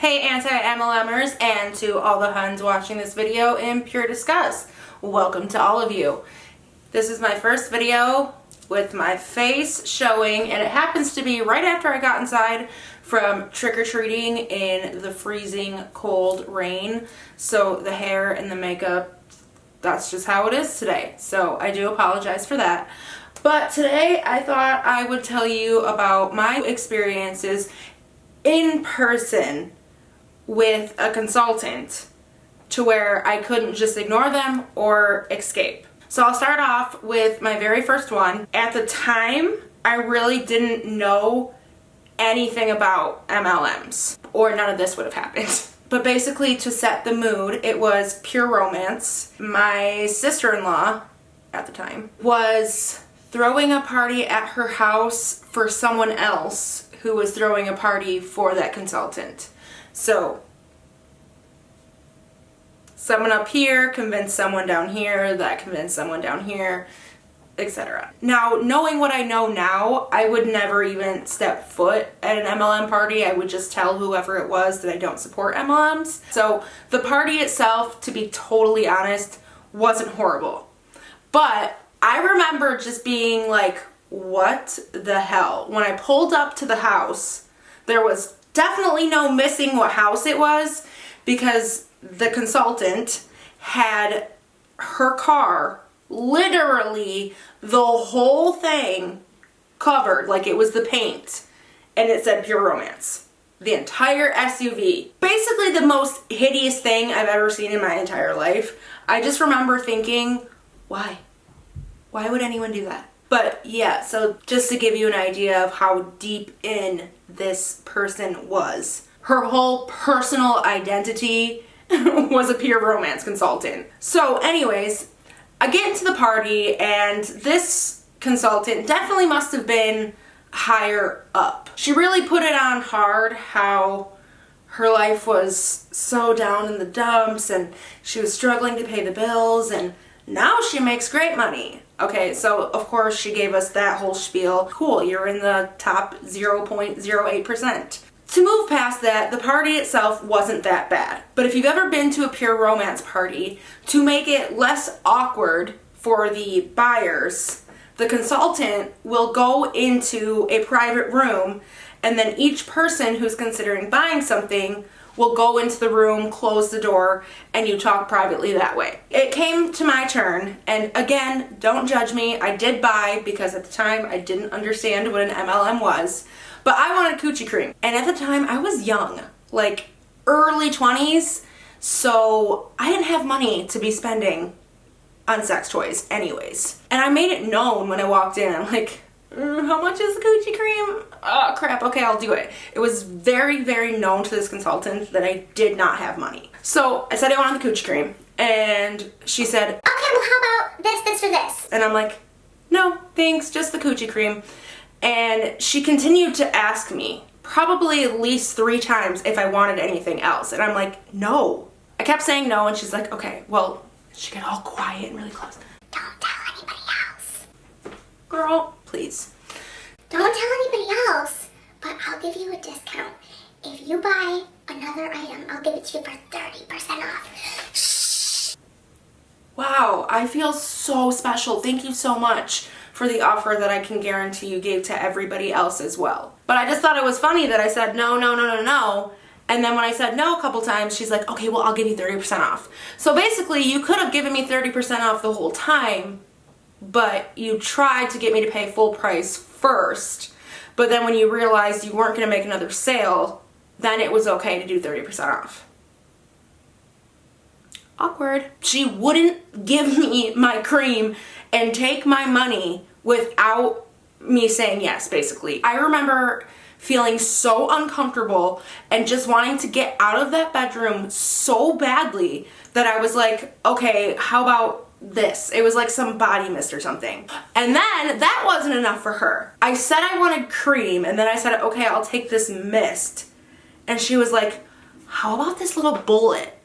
Hey anti-MLMers, and to all the Huns watching this video in pure disgust, welcome to all of you. This is my first video with my face showing, and it happens to be right after I got inside from trick-or-treating in the freezing cold rain. So the hair and the makeup, that's just how it is today. So I do apologize for that. But today I thought I would tell you about my experiences in person with a consultant to where I couldn't just ignore them or escape. So I'll start off with my very first one. At the time, I really didn't know anything about MLMs, or none of this would have happened. But basically, to set the mood, it was pure romance. My sister-in-law, at the time, was throwing a party at her house for someone else who was throwing a party for that consultant. So, someone up here convinced someone down here, that convinced someone down here, etc. Now, knowing what I know now, I would never even step foot at an MLM party. I would just tell whoever it was that I don't support MLMs. So, the party itself, to be totally honest, wasn't horrible. But I remember just being like, what the hell? When I pulled up to the house, there was definitely no missing what house it was, because the consultant had her car, literally the whole thing covered, like it was the paint, and it said pure romance. The entire SUV. Basically the most hideous thing I've ever seen in my entire life. I just remember thinking, why? Why would anyone do that? But yeah, so just to give you an idea of how deep in this person was. Her whole personal identity was a pure romance consultant. So anyways, I get into the party, and this consultant definitely must have been higher up. She really put it on hard how her life was so down in the dumps, and she was struggling to pay the bills, and now she makes great money. Okay, so of course she gave us that whole spiel. Cool, you're in the top 0.08%. To move past that, the party itself wasn't that bad. But if you've ever been to a pure romance party, to make it less awkward for the buyers, the consultant will go into a private room, and then each person who's considering buying something will go into the room, close the door, and you talk privately that way. It came to my turn, and again, don't judge me. I did buy, because at the time I didn't understand what an MLM was, but I wanted coochie cream. And at the time I was young, like early 20s, so I didn't have money to be spending on sex toys anyways. And I made it known when I walked in. I'm like, how much is the coochie cream? Oh crap, okay, I'll do it. It was very, very known to this consultant that I did not have money. So I said I wanted the coochie cream, and she said, okay, well how about this, or this? And I'm like, no, thanks, just the coochie cream. And she continued to ask me, probably at least 3 times, if I wanted anything else. And I'm like, no. I kept saying no, and she's like, okay, well, she got all quiet and really close. Don't tell anybody else. Girl, please. Don't tell anybody else, but I'll give you a discount. If you buy another item, I'll give it to you for 30% off. Shh. Wow, I feel so special. Thank you so much for the offer that I can guarantee you gave to everybody else as well. But I just thought it was funny that I said no, no, no, no, no. And then when I said no a couple times, she's like, okay, well, I'll give you 30% off. So basically, you could have given me 30% off the whole time, but you tried to get me to pay full price first. But then when you realized you weren't going to make another sale, then it was okay to do 30% off. Awkward. She wouldn't give me my cream and take my money without me saying yes, basically. I remember feeling so uncomfortable and just wanting to get out of that bedroom so badly that I was like, okay, how about this? It was like some body mist or something. And then that wasn't enough for her. I said I wanted cream, and then I said, okay, I'll take this mist. And she was like, how about this little bullet?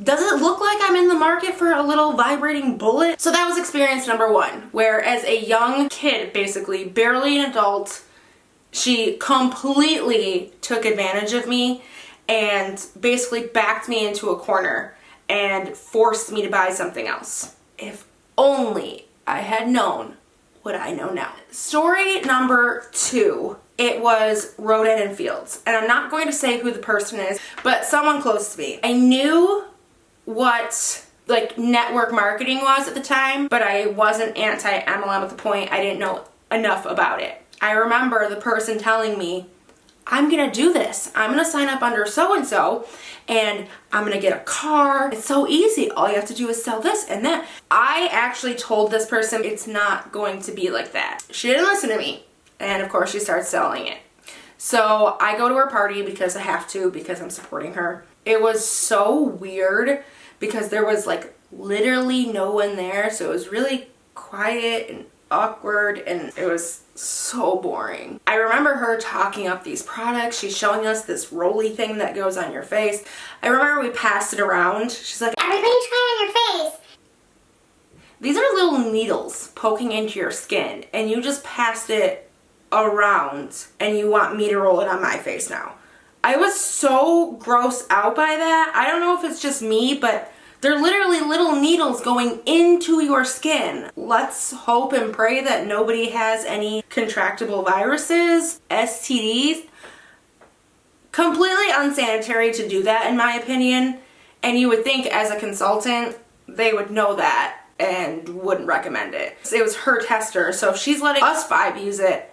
Does it look like I'm in the market for a little vibrating bullet? So that was experience number 1, where as a young kid, basically, barely an adult, She completely took advantage of me and basically backed me into a corner and forced me to buy something else. If only I had known what I know now. Story number 2. It was Rodan and Fields. And I'm not going to say who the person is, but someone close to me. I knew what like network marketing was at the time, but I wasn't anti-MLM at the point. I didn't know enough about it. I remember the person telling me, I'm gonna do this. I'm gonna sign up under so-and-so and I'm gonna get a car. It's so easy. All you have to do is sell this and that. I actually told this person it's not going to be like that. She didn't listen to me. And of course she starts selling it. So I go to her party because I have to, because I'm supporting her. It was so weird because there was like literally no one there. So it was really quiet and awkward and it was so boring. I remember her talking up these products. She's showing us this roly thing that goes on your face. I remember we passed it around. She's like, everybody try it on your face. These are little needles poking into your skin and you just passed it around and you want me to roll it on my face now. I was so grossed out by that. I don't know if it's just me, but they're literally little needles going into your skin. Let's hope and pray that nobody has any contractable viruses, STDs. Completely unsanitary to do that in my opinion. And you would think as a consultant, they would know that and wouldn't recommend it. It was her tester, so if she's letting us 5 use it,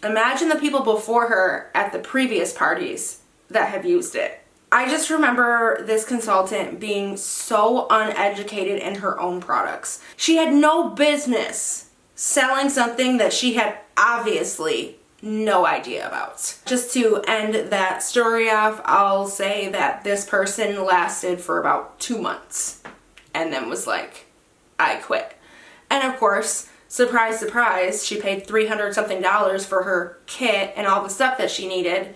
imagine the people before her at the previous parties that have used it. I just remember this consultant being so uneducated in her own products. She had no business selling something that she had obviously no idea about. Just to end that story off, I'll say that this person lasted for about 2 months and then was like, I quit. And of course, surprise, surprise, she paid $300 something for her kit and all the stuff that she needed,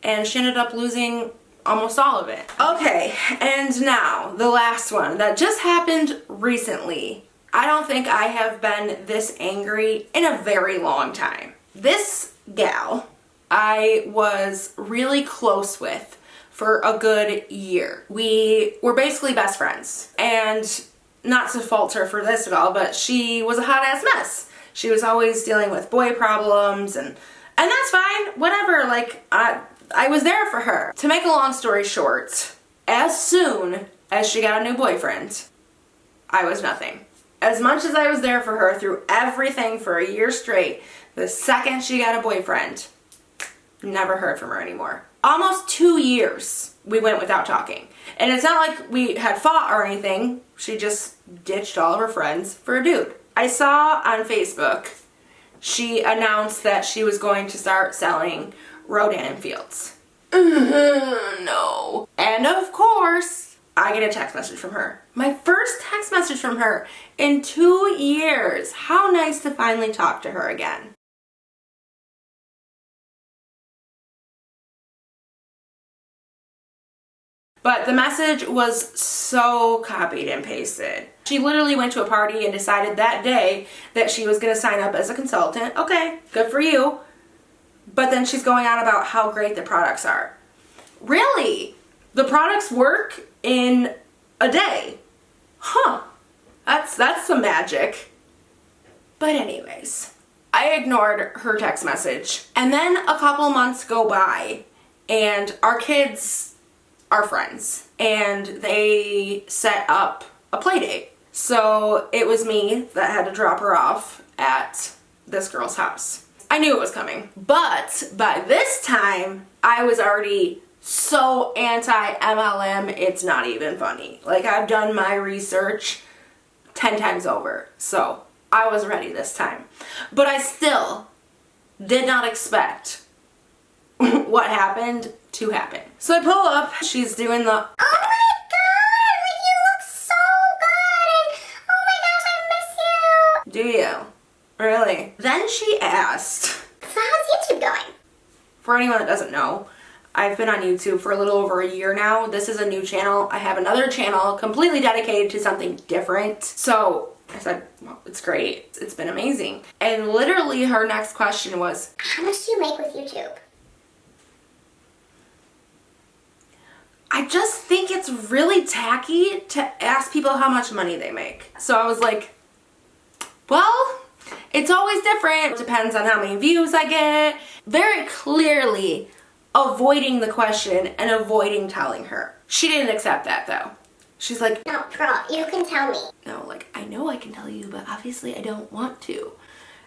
and she ended up losing almost all of it. Okay, and now the last one that just happened recently. I don't think I have been this angry in a very long time. This gal I was really close with for a good year. We were basically best friends, and not to fault her for this at all, but she was a hot ass mess. She was always dealing with boy problems and that's fine, whatever, like I was there for her. To make a long story short, as soon as she got a new boyfriend, I was nothing. As much as I was there for her through everything for a year straight, the second she got a boyfriend, never heard from her anymore. Almost 2 years we went without talking. And it's not like we had fought or anything. She just ditched all of her friends for a dude. I saw on Facebook, she announced that she was going to start selling Rodan and Fields. No. And of course, I get a text message from her. My first text message from her in 2 years. How nice to finally talk to her again. But the message was so copied and pasted. She literally went to a party and decided that day that she was going to sign up as a consultant. Okay, good for you. But then she's going on about how great the products are. Really? The products work in a day? Huh. That's some magic. But anyways, I ignored her text message. And then a couple months go by and our kids are friends and they set up a play date. So it was me that had to drop her off at this girl's house. I knew it was coming, but by this time I was already so anti-MLM, it's not even funny. Like, I've done my research 10 times over, so I was ready this time. But I still did not expect what happened to happen. So I pull up, she's doing the, Oh my god, like you look so good, and oh my gosh, I miss you. do you? Really? Then she asked, So how's YouTube going? for anyone that doesn't know, I've been on YouTube for a little over a year now. This is a new channel. I have another channel completely dedicated to something different. So I said, well, it's great. It's been amazing. And literally her next question was, how much do you make with YouTube? I just think it's really tacky to ask people how much money they make. So I was like, well, it's always different. It depends on how many views I get. Very clearly avoiding the question and avoiding telling her. She didn't accept that though. She's like, No, girl, you can tell me. no, like, I know I can tell you, but obviously I don't want to.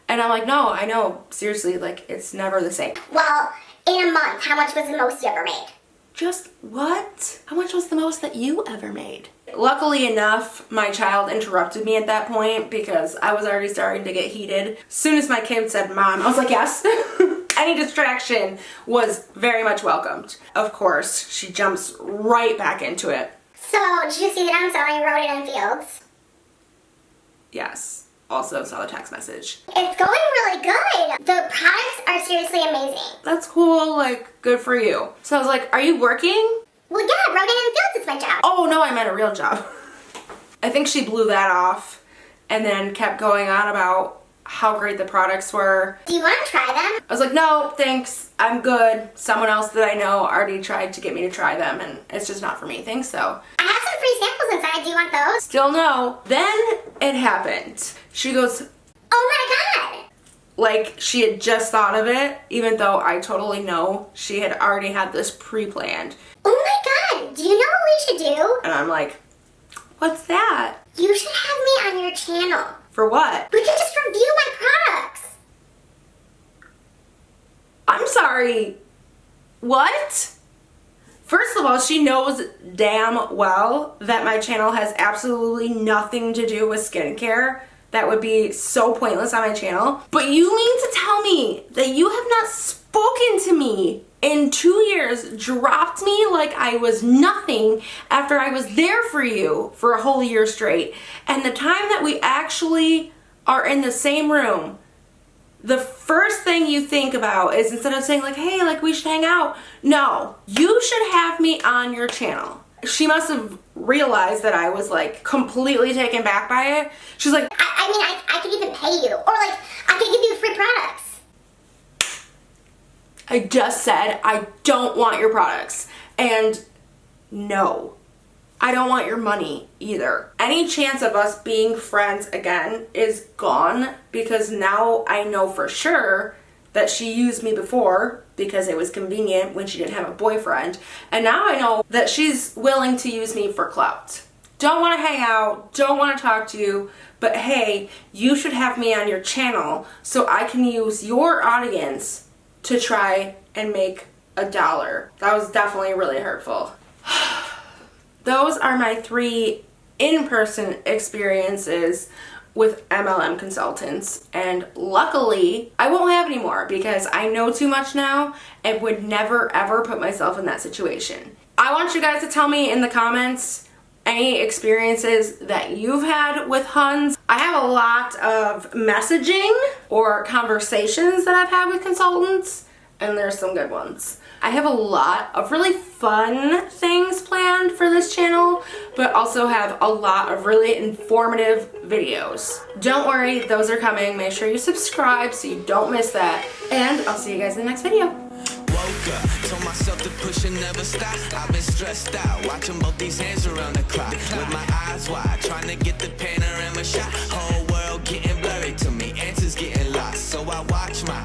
And I'm like, no, I know. Seriously, like, it's never the same. Well, in a month, how much was the most you ever made? Just what? How much was the most that you ever made? Luckily enough, my child interrupted me at that point because I was already starting to get heated. As soon as my kid said mom, I was like, yes. Any distraction was very much welcomed. Of course, she jumps right back into it. So, did you see that I'm selling Roden and Fields? Yes. Also saw the text message. It's going really good. The products are seriously amazing. That's cool, like, good for you. So I was like, are you working? Well, yeah, Roden and Fields is my job. Oh no, I meant a real job. I think she blew that off and then kept going on about how great the products were. Do you want to try them? I was like, no, thanks, I'm good. Someone else that I know already tried to get me to try them and it's just not for me, thanks so. I have some free samples inside. Do you want those? Still no. Then it happened. She goes, Oh my god! like she had just thought of it, even though I totally know she had already had this pre-planned. Oh my god! Do you know what we should do? And I'm like, what's that? You should have me on your channel. For what? We can just review my products. I'm sorry. What? First of all, she knows damn well that my channel has absolutely nothing to do with skincare. That would be so pointless on my channel. But you mean to tell me that you have not spoken to me in 2 years, dropped me like I was nothing after I was there for you for a whole year straight, and the time that we actually are in the same room, the first thing you think about is, instead of saying like, hey, like we should hang out, no, you should have me on your channel. She must have realized that I was like completely taken back by it. She's like, I could even pay you. Or like, I could give you free products. I just said I don't want your products. And no, I don't want your money either. Any chance of us being friends again is gone, because now I know for sure that she used me before because it was convenient when she didn't have a boyfriend. And now I know that she's willing to use me for clout. Don't want to hang out, don't want to talk to you, but hey, you should have me on your channel so I can use your audience to try and make $1. That was definitely really hurtful. Those are my 3 in-person experiences with MLM consultants, and luckily I won't have any more because I know too much now and would never ever put myself in that situation. I want you guys to tell me in the comments any experiences that you've had with Huns. I have a lot of messaging or conversations that I've had with consultants, and there's some good ones. I have a lot of really fun things planned for this channel, but also have a lot of really informative videos. Don't worry, those are coming. Make sure you subscribe so you don't miss that, and I'll see you guys in the next video. Woke up, told myself to push and never stop. I've been stressed out, watching both these hands around the clock. With my eyes wide, trying to get the panorama shot. Whole world getting blurry to me, answers getting lost. So I watch my